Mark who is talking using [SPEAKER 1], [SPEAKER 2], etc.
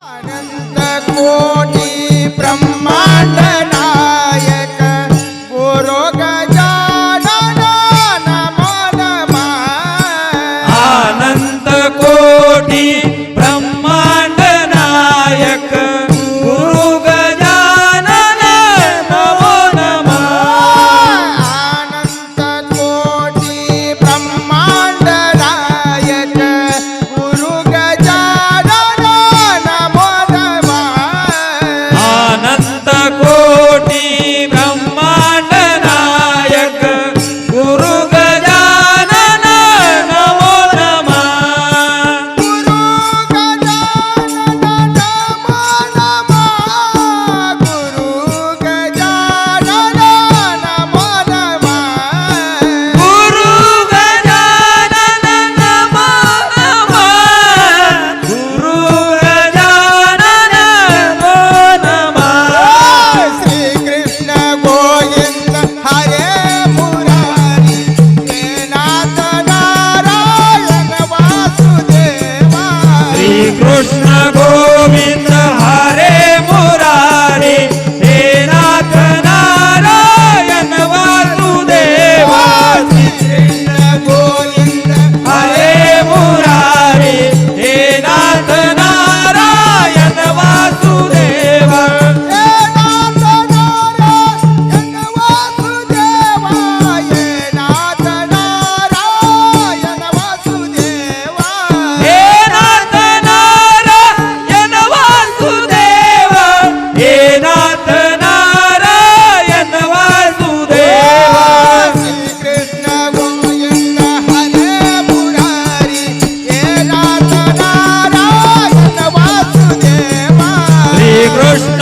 [SPEAKER 1] अनंत कोटी ब्रह्मांड नायक गुरु गजानन नमो नमः।
[SPEAKER 2] अनंत कोटी ब्रह्मांड नायक गुरु गजानन नमो नमः।
[SPEAKER 1] अनंत कोटी ब्रह्मांड नायक गुरु गजानन नमो नमः।
[SPEAKER 2] अनंत कोटी ब्रह्मांड नायक गुरु गजानन नमो नमः।
[SPEAKER 1] गुरु गजानन नमो नमः। गुरु गजानन नमो नमः।
[SPEAKER 2] गुरु गजानन नमो नमः। गुरु गजानन नमो नमः।
[SPEAKER 1] श्री कृष्ण गोविंद हरे मुरारी हे नाथ नारायण वासुदेवा।
[SPEAKER 2] श्री कृष्ण गोविंद हरे मुरारी हे नाथ नारायण वासुदेवा।
[SPEAKER 1] श्री कृष्ण गोविंद
[SPEAKER 2] हरे मुरारी हे नाथ नारायण वासुदेवा।
[SPEAKER 1] हे नाथ नारायण वासुदेवा। हे नाथ नारायण वासुदेवा।
[SPEAKER 2] हे नाथ नारायण वासुदेवा। हे नाथ नारायण वासुदेवा।
[SPEAKER 1] श्री कृष्ण गोविंद हरे मुरारी हे नाथ नारायण वासुदेवा।
[SPEAKER 2] श्री कृष्ण